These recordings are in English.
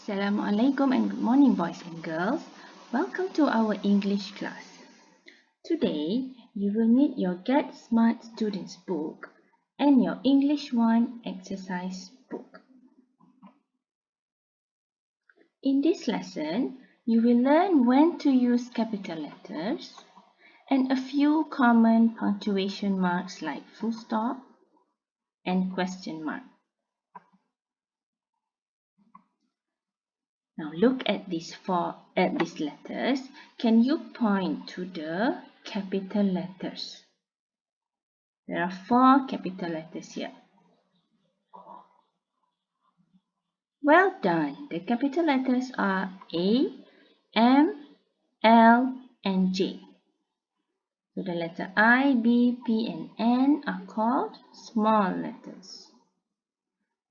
Assalamualaikum and good morning, boys and girls. Welcome to our English class. Today, you will need your Get Smart Students book and your English 1 exercise book. In this lesson, you will learn when to use capital letters and a few common punctuation marks like full stop and question mark. Now look at these letters. Can you point to the capital letters? There are 4 capital letters here. Well done. The capital letters are A, M, L, and J. So the letter I, B, P, and N are called small letters.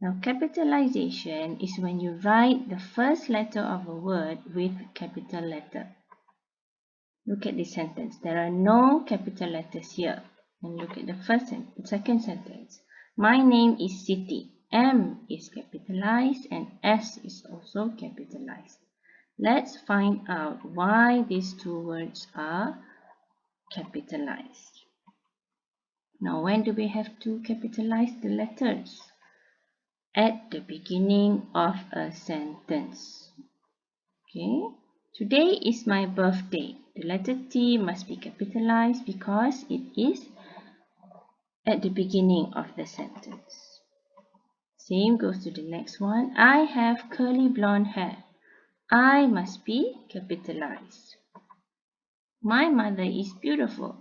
Now, capitalization is when you write the first letter of a word with capital letter. Look at this sentence. There are no capital letters here. And look at the second sentence. My name is Siti. M is capitalized and S is also capitalized. Let's find out why these two words are capitalized. Now, when do we have to capitalize the letters? At the beginning of a sentence. Okay, today is my birthday. The letter T must be capitalized because it is at the beginning of the sentence. Same goes to the next one. I have curly blonde hair. I must be capitalized. My mother is beautiful.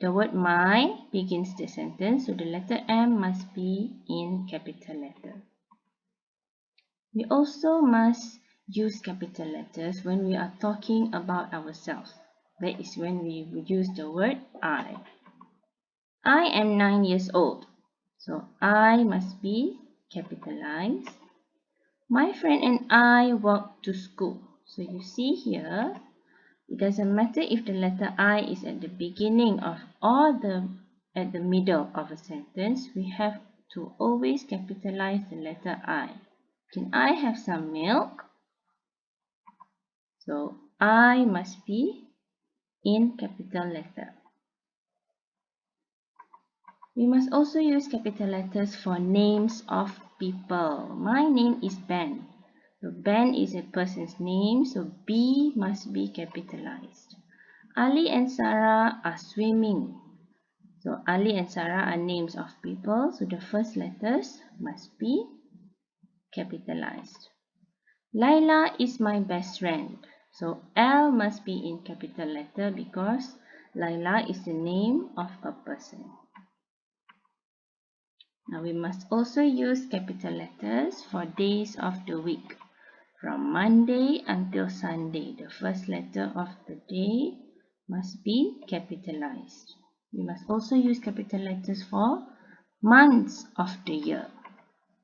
The word my begins the sentence, so the letter M must be in capital letter. We also must use capital letters when we are talking about ourselves. That is when we use the word I. I am 9 years old, so I must be capitalized. My friend and I walk to school. So you see here, it doesn't matter if the letter I is at the beginning of or at the middle of a sentence. We have to always capitalize the letter I. Can I have some milk? So I must be in capital letter. We must also use capital letters for names of people. My name is Ben. So Ben is a person's name, so B must be capitalized. Ali and Sarah are swimming. So Ali and Sarah are names of people, so the first letters must be capitalized. Laila is my best friend. So L must be in capital letter because Laila is the name of a person. Now we must also use capital letters for days of the week. From Monday until Sunday, the first letter of the day must be capitalized. We must also use capital letters for months of the year.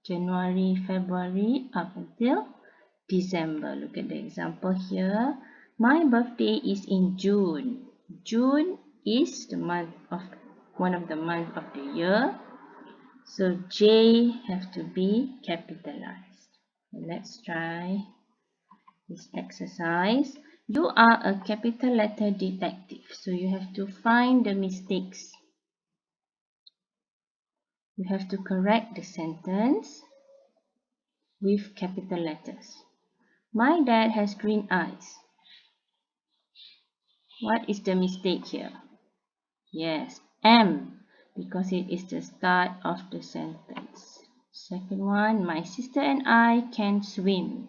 January, February, up until December. Look at the example here. My birthday is in June. June is the one of the months of the year. So J have to be capitalized. Let's try this exercise. You are a capital letter detective. So you have to find the mistakes. You have to correct the sentence with capital letters. My dad has green eyes. What is the mistake here? Yes, M, because it is the start of the sentence. Second one, my sister and I can swim.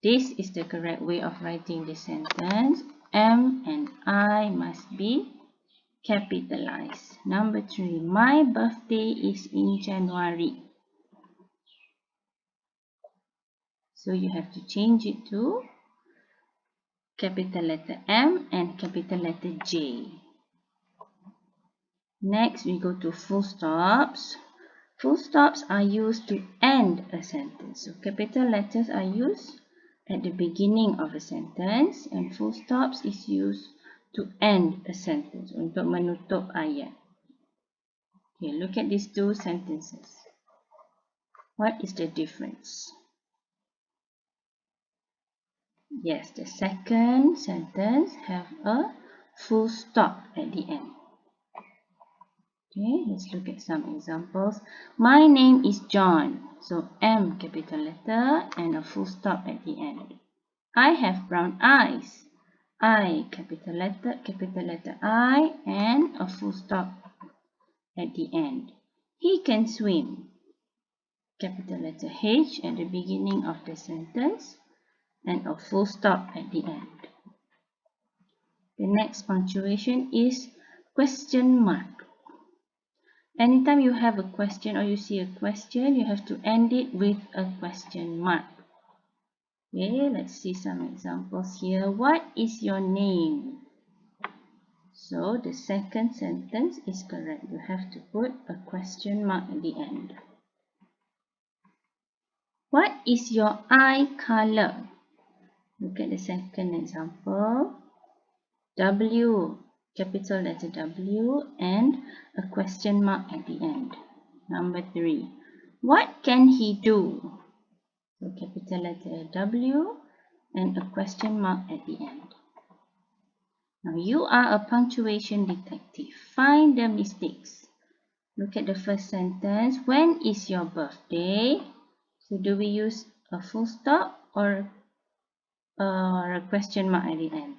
This is the correct way of writing the sentence. M and I must be capitalized. Number 3, my birthday is in January. So you have to change it to capital letter M and capital letter J. Next, we go to full stops. Full stops are used to end a sentence. So capital letters are used at the beginning of a sentence and full stops is used to end a sentence, untuk menutup ayat. Okay, look at these two sentences. What is the difference? Yes, the second sentence have a full stop at the end. Okay, let's look at some examples. My name is John. So M capital letter and a full stop at the end. I have brown eyes. I capital letter I and a full stop at the end. He can swim. Capital letter H at the beginning of the sentence and a full stop at the end. The next punctuation is question mark. Anytime you have a question or you see a question, you have to end it with a question mark. Okay, let's see some examples here. What is your name? So the second sentence is correct. You have to put a question mark at the end. What is your eye color? Look at the second example. W, capital letter W and a question mark at the end. Number 3. What can he do? So capital letter W and a question mark at the end. Now you are a punctuation detective. Find the mistakes. Look at the first sentence. When is your birthday? So do we use a full stop or a question mark at the end?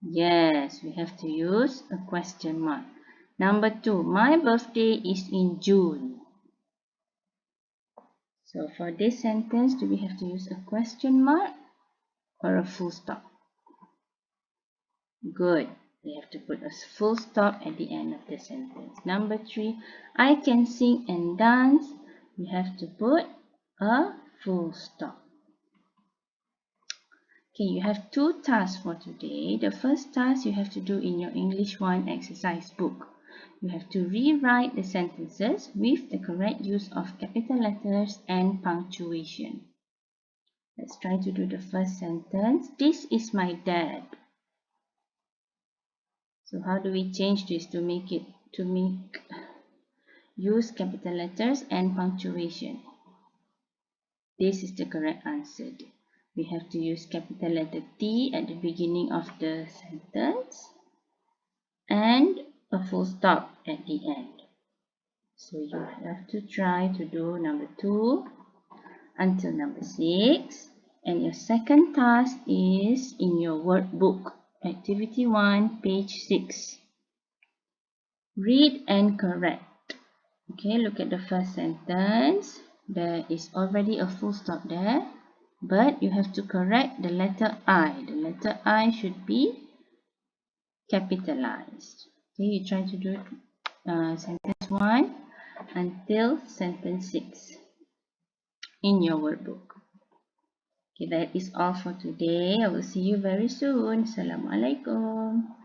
Yes, we have to use a question mark. Number 2. My birthday is in June. So for this sentence, do we have to use a question mark or a full stop? Good. We have to put a full stop at the end of the sentence. Number 3. I can sing and dance. We have to put a full stop. Okay, you have 2 tasks for today. The first task you have to do in your English 1 exercise book. You have to rewrite the sentences with the correct use of capital letters and punctuation. Let's try to do the first sentence. This is my dad. So how do we change this to make use capital letters and punctuation? This is the correct answer. We have to use capital letter T at the beginning of the sentence and a full stop at the end. So you have to try to do number 2 until number 6. And your second task is in your workbook. Activity 1, page 6. Read and correct. Okay, look at the first sentence. There is already a full stop there. But you have to correct the letter I. The letter I should be capitalized. Okay, you try to do sentence 1 until sentence 6 in your workbook. Okay, that is all for today. I will see you very soon. Assalamualaikum.